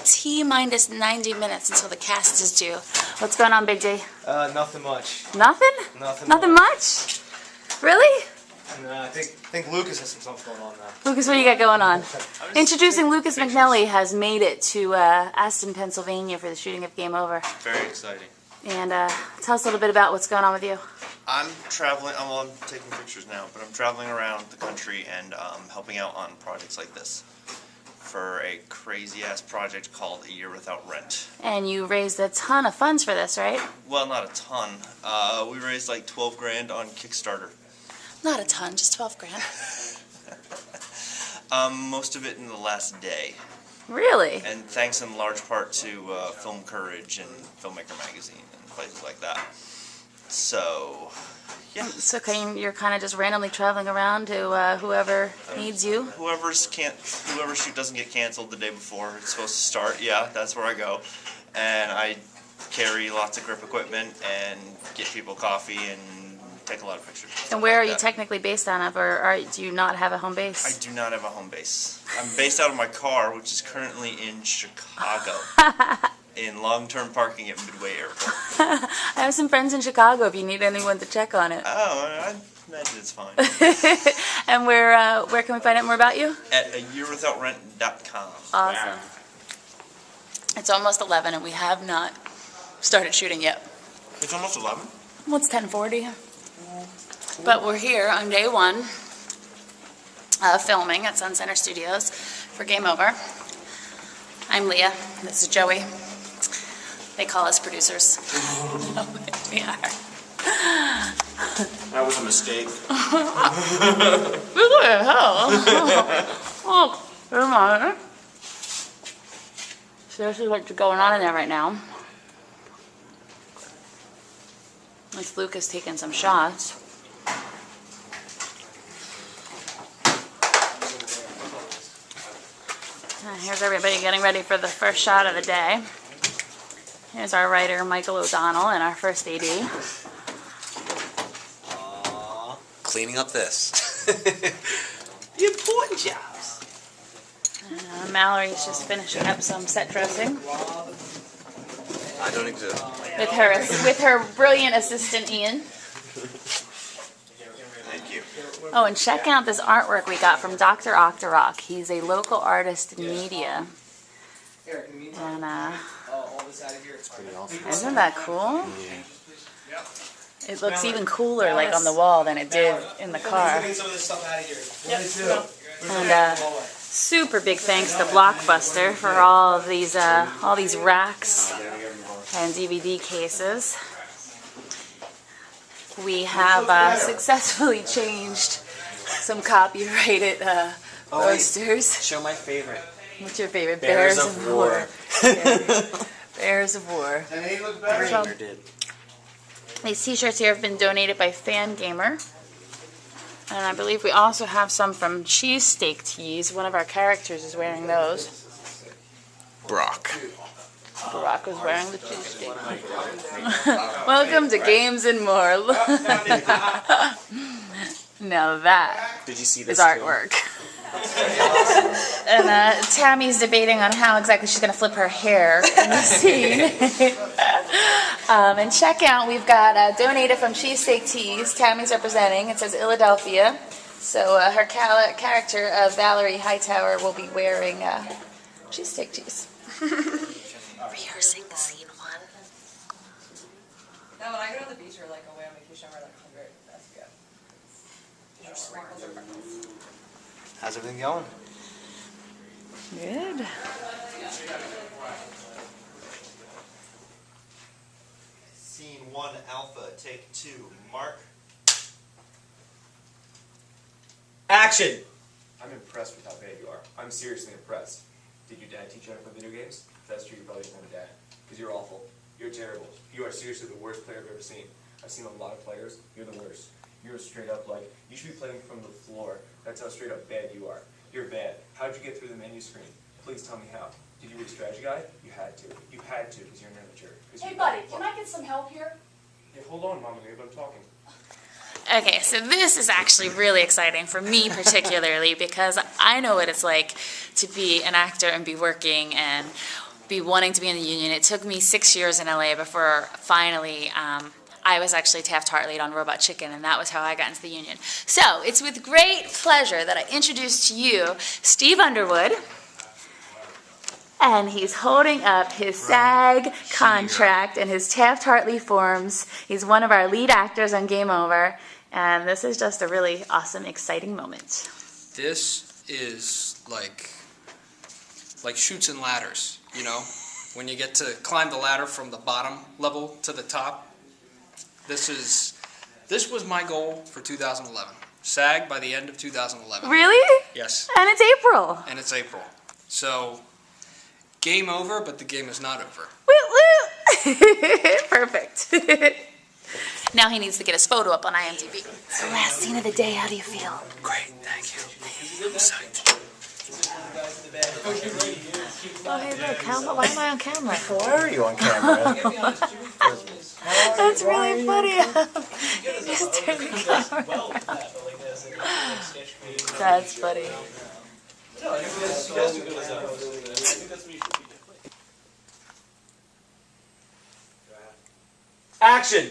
T-minus 90 minutes until the cast is due. What's going on, Big J? Nothing much. Nothing? Nothing much? Really? I think Lucas has some stuff going on now. Lucas, what do you got going on? Introducing Lucas McNelly has made it to Aston, Pennsylvania for the shooting of Game Over. Very exciting. And tell us a little bit about what's going on with you. I'm traveling, I'm taking pictures now, but I'm traveling around the country and helping out on projects like this for a crazy-ass project called A Year Without Rent. And you raised a ton of funds for this, right? Well, not a ton. We raised like 12 grand on Kickstarter. Not a ton, just 12 grand. Most of it in the last day. Really? And thanks in large part to Film Courage and Filmmaker Magazine and places like that. So, yeah. So you're kind of just randomly traveling around to whoever needs you? Whoever shoot doesn't get canceled the day before it's supposed to start, yeah, that's where I go. And I carry lots of grip equipment and get people coffee and take a lot of pictures. And where are you technically based out of, or do you not have a home base? I do not have a home base. I'm based out of my car, which is currently in Chicago, in long-term parking at Midway Airport. I have some friends in Chicago if you need anyone to check on it. Oh, I imagine it's fine. And where can we find out more about you? At ayearwithoutrent.com. Awesome. Wow. It's almost 11 and we have not started shooting yet. It's almost 11? Well, it's 10:40. But we're here on day one filming at Sun Center Studios for Game Over. I'm Leah. This is Joey. They call us producers. We are. That was a mistake. What the hell? Oh, come on. Seriously, what's going on in there right now? It's Lucas taking some shots. Here's everybody getting ready for the first shot of the day. Here's our writer, Michael O'Donnell, and our first AD. Cleaning up this. The important jobs. And Mallory's just finishing up some set dressing. I don't exist. With her brilliant assistant, Ian. Thank you. Oh, and check out this artwork we got from Dr. Octorok. He's a local artist in media. And, isn't that cool? It looks even cooler, like, on the wall than it did in the car. And, super big thanks to Blockbuster for all these racks and DVD cases. We have successfully changed some copyrighted posters. Show my favorite. What's your favorite? Bears of War. Bears of War. Dreamer did. These t-shirts here have been donated by Fan Gamer. And I believe we also have some from Cheesesteak Tees. One of our characters is wearing those. Brock. Barack was wearing the cheesesteak. Welcome to Games and More. Now that Did you see this is artwork. And Tammy's debating on how exactly she's going to flip her hair in the scene. And check out, we've got donated from Cheesesteak Tees. Tammy's representing. It says Philadelphia. So her character of Valerie Hightower will be wearing cheesesteak tees. Rehearsing the scene one. No, when I go to the beach or like away on vacation, I'm like hungry. That's good. How's everything going? Good. Scene 1 Alpha, take 2. Mark. Action! I'm impressed with how bad you are. I'm seriously impressed. Did your dad teach you how to play video games? If that's true, you probably didn't have a dad. Because you're awful. You're terrible. You are seriously the worst player I've ever seen. I've seen a lot of players. You're the worst. You're straight up like, you should be playing from the floor. That's how straight up bad you are. You're bad. How'd you get through the menu screen? Please tell me how. Did you read Strategy Guide? You had to. You had to because you're an amateur. Hey buddy, can I get some help here? Yeah, hold on, Mama Babe, I'm talking. Okay, so this is actually really exciting for me particularly because I know what it's like to be an actor and be working and be wanting to be in the union. It took me 6 years in LA before finally I was actually Taft-Hartley on Robot Chicken, and that was how I got into the union. So it's with great pleasure that I introduce to you Steve Underwood. And he's holding up his SAG contract and his Taft-Hartley forms. He's one of our lead actors on Game Over. And this is just a really awesome, exciting moment. This is like Chutes and Ladders, you know? When you get to climb the ladder from the bottom level to the top. This was my goal for 2011. SAG by the end of 2011. Really? Yes. And it's April. And it's April. So, game over, but the game is not over. Woo woo! Perfect. Now he needs to get his photo up on IMDb. It's the last scene of the day. How do you feel? Great, thank you. I'm psyched. Oh, hey, look. Why am I on camera? Why are you on camera? That's really funny. You just turned the camera. That's funny. Action!